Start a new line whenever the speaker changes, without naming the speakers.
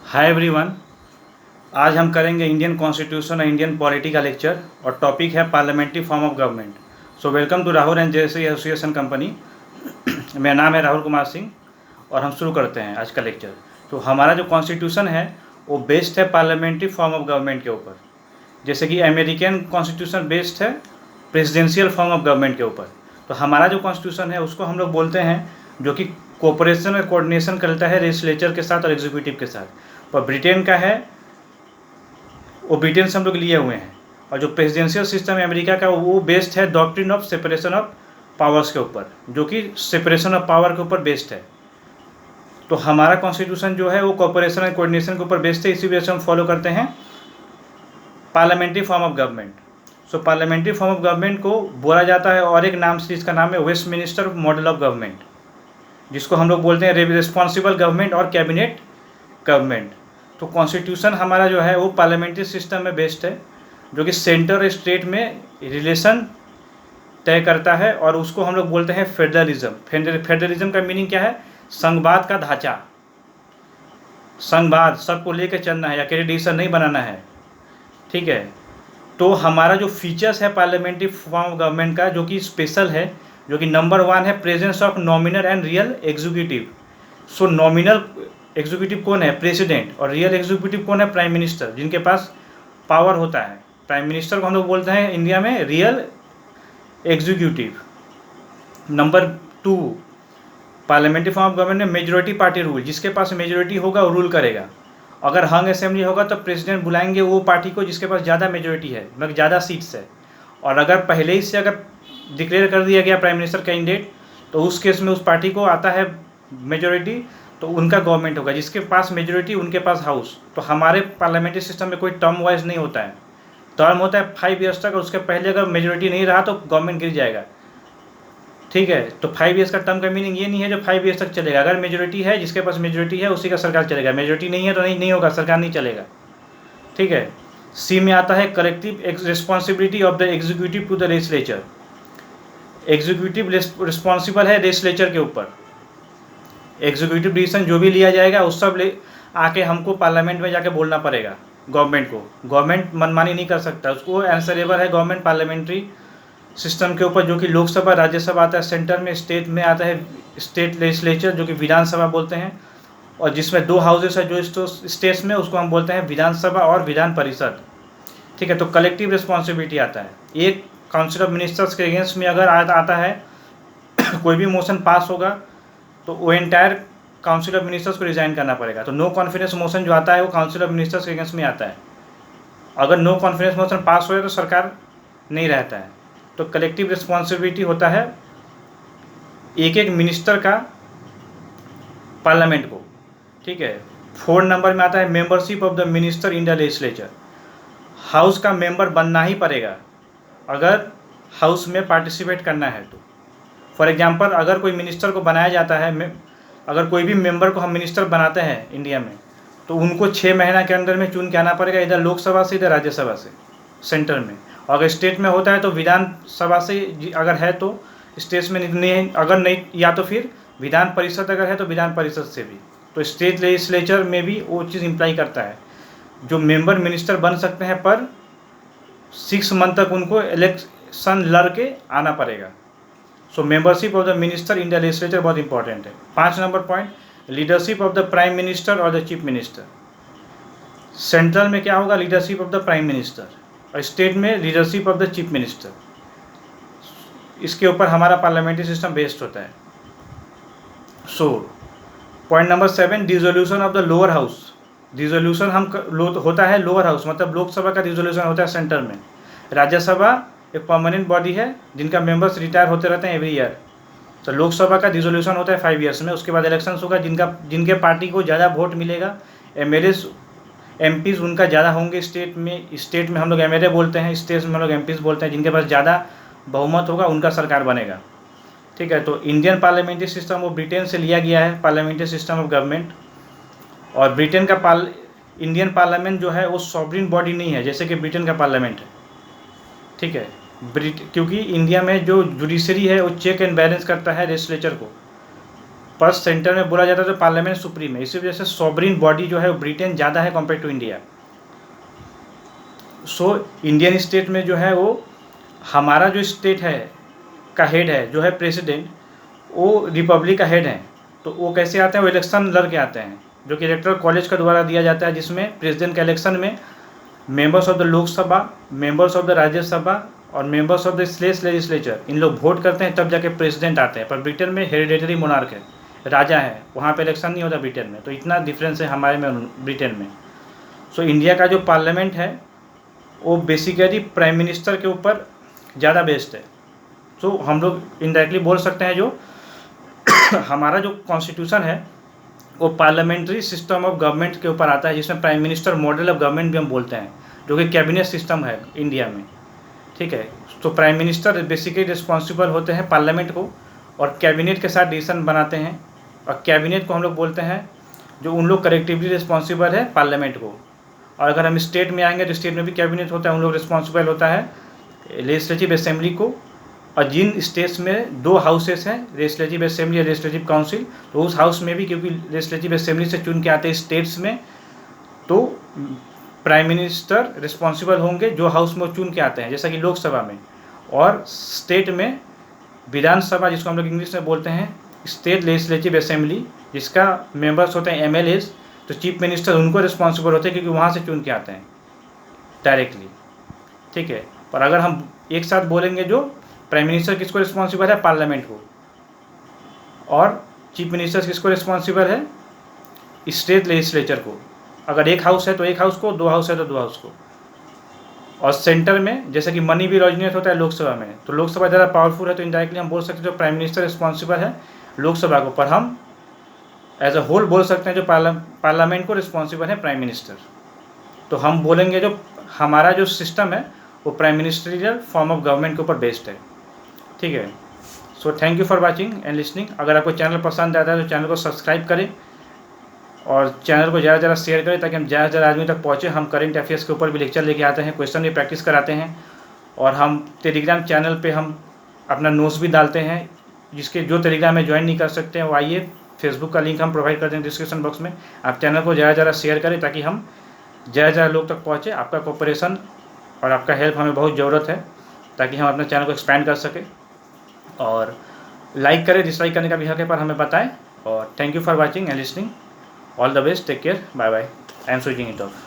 Hi everyone. आज हम करेंगे इंडियन कॉन्स्टिट्यूशन और इंडियन पॉलिटी का लेक्चर और टॉपिक है parliamentary form of government. So welcome to Rahul and Jayshree association company. मेरा नाम है राहुल कुमार सिंह और हम शुरू करते हैं आज का लेक्चर। तो हमारा जो कॉन्स्टिट्यूशन है वो बेस्ड है पार्लियामेंट्री फॉर्म ऑफ गवर्नमेंट के ऊपर। जैसे कि अमेरिकन कॉन्स्टिट्यूशन बेस्ड है प्रेसिडेंशियल फॉर्म ऑफ गवर्नमेंट के ऊपर। तो हमारा जो कॉन्स्टिट्यूशन है उसको हम लोग बोलते हैं जो कि कोऑपरेशन और कोऑर्डिनेशन करता है लेजिस्लेचर के साथ और एग्जीक्यूटिव के साथ। पर ब्रिटेन का है वो ब्रिटेन से हम लोग लिए हुए हैं। और जो प्रेसिडेंशियल सिस्टम है अमेरिका का वो बेस्ड है doctrine of separation of powers के ऊपर, जो कि सेपरेशन ऑफ पावर के ऊपर बेस्ड है। तो हमारा कॉन्स्टिट्यूशन जो है वो कोऑपरेशन और कोऑर्डिनेशन के ऊपर बेस्ड है, इसी वजह से हम फॉलो करते हैं parliamentary form of government. So parliamentary form of government को बोला जाता है और एक नाम से जिसका नाम है वेस्टमिनिस्टर मॉडल ऑफ गवर्नमेंट, जिसको हम लोग बोलते हैं रिस्पॉन्सिबल गवर्नमेंट और कैबिनेट गवर्नमेंट। तो कॉन्स्टिट्यूशन हमारा जो है वो पार्लियामेंट्री सिस्टम में बेस्ड है, जो कि सेंटर और स्टेट में रिलेशन तय करता है और उसको हम लोग बोलते हैं फेडरलिज्म। फेडरलिज्म का मीनिंग क्या है? संघवाद का ढांचा। संघवाद, सबको लेकर चलना है, अकेडिशन नहीं बनाना है, ठीक है। तो हमारा जो फीचर्स है पार्लियामेंट्री फॉर्म ऑफ गवर्नमेंट का जो कि स्पेशल है, जो कि नंबर 1 है presence of nominal and real executive. So nominal executive कौन है? प्रेसिडेंट। और रियल एग्जीक्यूटिव कौन है? प्राइम मिनिस्टर, जिनके पास पावर होता है। प्राइम मिनिस्टर को हम लोग बोलते हैं इंडिया में real executive. Number 2, parliamentary form of government में मेजोरिटी पार्टी रूल, जिसके पास मेजोरिटी होगा वो रूल करेगा। अगर हंग असेंबली होगा तो प्रेसिडेंट बुलाएंगे वो पार्टी को जिसके पास ज़्यादा मेजोरिटी है, मतलब ज़्यादा सीट्स है। और अगर पहले ही से अगर डिक्लेयर कर दिया गया प्राइम मिनिस्टर कैंडिडेट, तो उस केस में उस पार्टी को आता है मेजोरिटी, तो उनका गवर्नमेंट होगा। जिसके पास मेजोरिटी उनके पास हाउस। तो हमारे पार्लियामेंट्री सिस्टम में कोई टर्म वाइज नहीं होता है। टर्म होता है 5 ईयर्स तक, और उसके पहले अगर मेजोरिटी नहीं रहा तो गवर्नमेंट गिर जाएगा, ठीक है। तो 5 ईयर्स का टर्म का मीनिंग ये नहीं है जो 5 ईयर्स तक चलेगा। अगर मेजोरिटी है, जिसके पास मेजोरिटी है उसी का सरकार चलेगा। मेजोरिटी नहीं है तो नहीं होगा, सरकार नहीं चलेगा, ठीक है। सी में आता है collective responsibility of the executive to the legislature. Executive responsible है लेजिस्लेचर के ऊपर। एग्जीक्यूटिव डिसीजन जो भी लिया जाएगा उस सब आके हमको पार्लियामेंट में जाके बोलना पड़ेगा गवर्नमेंट को। गवर्नमेंट मनमानी नहीं कर सकता, उसको आंसरेबल है गवर्नमेंट पार्लियामेंट्री सिस्टम के ऊपर, जो कि लोकसभा, राज्यसभा आता है सेंटर में, स्टेट में आता है स्टेट लेजिस्लेचर जो कि विधानसभा बोलते हैं, और जिसमें 2 हाउसेस है जो स्टेट्स में, उसको हम बोलते हैं विधानसभा और विधान परिषद, ठीक है। तो कलेक्टिव रिस्पॉन्सिबिलिटी आता है। एक काउंसिल ऑफ मिनिस्टर्स के अगेंस्ट में अगर आता है कोई भी मोशन पास होगा तो वो एंटायर काउंसिल ऑफ मिनिस्टर्स को रिजाइन करना पड़ेगा। तो नो कॉन्फिडेंस मोशन जो आता है वो काउंसिल ऑफ मिनिस्टर्स के अगेंस्ट में आता है। अगर नो कॉन्फिडेंस मोशन पास हो तो सरकार नहीं रहता है। तो कलेक्टिव रिस्पॉन्सिबिलिटी होता है एक एक मिनिस्टर का पार्लियामेंट को, ठीक है। 4 नंबर में आता है membership of the minister in the legislature. House का मेंबर बनना ही पड़ेगा अगर हाउस में पार्टिसिपेट करना है तो। फॉर एग्जांपल, अगर कोई मिनिस्टर को बनाया जाता है, अगर कोई भी मेंबर को हम मिनिस्टर बनाते हैं इंडिया में, तो उनको 6 महीना के अंदर में चुन के आना पड़ेगा, इधर लोकसभा से इधर राज्यसभा से, सेंटर में। और अगर स्टेट में होता है तो विधानसभा से अगर है तो स्टेट में नहीं, अगर नहीं या तो फिर विधान परिषद अगर है तो विधान परिषद से भी। तो स्टेट लेजिस्लेचर में भी वो चीज़ इम्प्लाई करता है, जो मेंबर मिनिस्टर बन सकते हैं पर 6 मंथ तक उनको इलेक्शन लड़ के आना पड़ेगा। So membership of the minister in the legislature बहुत इंपॉर्टेंट है। 5 number point, leadership of the prime minister और द चीफ मिनिस्टर। सेंट्रल में क्या होगा? Leadership of the prime minister, और स्टेट में leadership of the chief minister. इसके ऊपर हमारा पार्लियामेंट्री सिस्टम बेस्ड होता है। So point number 7, dissolution of the lower house. Dissolution होता है लोअर हाउस, मतलब लोकसभा का डिसोल्यूशन होता है सेंटर में। राज्यसभा एक परमानेंट बॉडी है जिनका मेंबर्स रिटायर होते रहते हैं एवरी ईयर। तो लोकसभा का डिसोल्यूशन होता है 5 ईयर्स में। उसके बाद इलेक्शंस होगा, जिनके पार्टी को ज़्यादा वोट मिलेगा, एमएलएस एमपीज़ उनका ज़्यादा होंगे स्टेट में हम लोग एमएलए बोलते हैं, स्टेट में हम लोग एमपीज़ बोलते हैं। जिनके पास ज़्यादा बहुमत होगा उनका सरकार बनेगा, ठीक है। तो इंडियन पार्लियामेंट्री सिस्टम वो ब्रिटेन से लिया गया है, पार्लियामेंट्री सिस्टम ऑफ गवर्नमेंट। और ब्रिटेन का इंडियन पार्लियामेंट जो है वो सॉवरिन बॉडी नहीं है जैसे कि ब्रिटेन का पार्लियामेंट है, ठीक है। क्योंकि इंडिया में जो जुडिशरी है वो चेक एंड बैलेंस करता है लेजिस्लेचर को, पर सेंटर में बोला जाता है तो पार्लियामेंट सुप्रीम है। इसी वजह से सॉवरिन बॉडी जो है वो ब्रिटेन ज़्यादा है compare to India. So Indian state में जो है वो हमारा जो स्टेट है का हेड है जो है प्रेसिडेंट, वो रिपब्लिक का हेड है। तो वो कैसे आते हैं, वो इलेक्शन लड़ के आते हैं जो कि इलेक्टोरल कॉलेज का द्वारा दिया जाता है, जिसमें प्रेसिडेंट के इलेक्शन में members of the Lok Sabha, members of the Rajya Sabha और members of the state legislature, इन लोग वोट करते हैं, तब जाके प्रेसिडेंट आते हैं। पर ब्रिटेन में हेरिडेटरी मोनार्क है, राजा है, वहाँ पे इलेक्शन नहीं होता ब्रिटेन में। तो इतना डिफरेंस है हमारे में ब्रिटेन में। सो इंडिया का जो पार्लियामेंट है वो बेसिकली प्राइम मिनिस्टर के ऊपर ज़्यादा बेस्ड है। सो हम लोग इनडायरेक्टली बोल सकते हैं जो हमारा जो कॉन्स्टिट्यूशन है वो पार्लियामेंट्री सिस्टम ऑफ गवर्नमेंट के ऊपर आता है, जिसमें prime minister model of government भी हम बोलते हैं, जो कि कैबिनेट सिस्टम है इंडिया में। ठीक है, तो प्राइम मिनिस्टर बेसिकली रिस्पॉन्सिबल होते हैं पार्लियामेंट को और कैबिनेट के साथ डिसीजन बनाते हैं। और कैबिनेट को हम लोग बोलते हैं जो उन लोग कलेक्टिवली रिस्पॉन्सिबल है पार्लियामेंट को। और अगर हम स्टेट में आएंगे तो स्टेट में भी कैबिनेट होता है, उन लोग रिस्पॉन्सिबल होता है लेजिस्लेटिव असेंबली को। और जिन स्टेट्स में 2 हाउसेस हैं, लेजिस्लेटिव असेंबली और लेजिस्लेटिव काउंसिल, तो उस हाउस में भी क्योंकि लेजिस्लेटिव असेंबली से चुन के आते हैं स्टेट्स में, तो प्राइम मिनिस्टर रिस्पॉन्सिबल होंगे जो हाउस में चुन के आते हैं, जैसा कि लोकसभा में। और स्टेट में विधानसभा, जिसको हम लोग इंग्लिश में बोलते हैं स्टेट लेजिस्लेटिव असेंबली, जिसका मेंबर्स होते हैं MLAs, तो चीफ मिनिस्टर उनको रिस्पॉन्सिबल होते हैं क्योंकि वहाँ से चुन के आते हैं डायरेक्टली। ठीक है, पर अगर हम एक साथ बोलेंगे जो प्राइम मिनिस्टर किसको रिस्पॉन्सिबल है, पार्लियामेंट को, और चीफ मिनिस्टर किसको रिस्पॉन्सिबल है, स्टेट लेजिस्लेचर को। अगर एक हाउस है तो एक हाउस को, 2 हाउस है तो 2 हाउस को। और सेंटर में जैसे कि मनी भी ऑरिजिनेट होता है लोकसभा में, तो लोकसभा ज़्यादा पावरफुल है, तो इनडायरेक्टली हम बोल सकते हैं जो प्राइम मिनिस्टर रिस्पॉन्सिबल है लोकसभा को, पर हम एज अ होल बोल सकते हैं जो पार्लियामेंट को रिस्पॉन्सिबल है प्राइम मिनिस्टर। तो हम बोलेंगे जो हमारा जो सिस्टम है वो prime ministerial form of government के ऊपर बेस्ड है। ठीक है, so thank you for watching and listening. अगर आपको चैनल पसंद आता है तो चैनल को सब्सक्राइब करें और चैनल को ज़्यादा से ज़्यादा शेयर करें ताकि हम ज़्यादा से ज़्यादा आदमी तक पहुँचे। हम करंट अफेयर्स के ऊपर भी लेक्चर लेके आते हैं, क्वेश्चन भी प्रैक्टिस कराते हैं, और हम टेलीग्राम चैनल पे हम अपना नोट्स भी डालते हैं। जिसके जो टेलीग्राम में ज्वाइन नहीं कर सकते हैं वो आइए, फेसबुक का लिंक हम प्रोवाइड कर देंगे डिस्क्रिप्शन बॉक्स में। आप चैनल को ज़्यादा से ज़्यादा शेयर करें ताकि हम ज़्यादा से ज़्यादा लोग तक पहुँचे। आपका कोऑपरेशन और आपका हेल्प हमें बहुत ज़रूरत है ताकि हम अपने चैनल को एक्सपैंड कर सकें। और लाइक करें, डिसलाइक करने का भी हक है, पर हमें बताएं। और thank you for watching and listening. All the best, take care, bye bye. I am switching it of.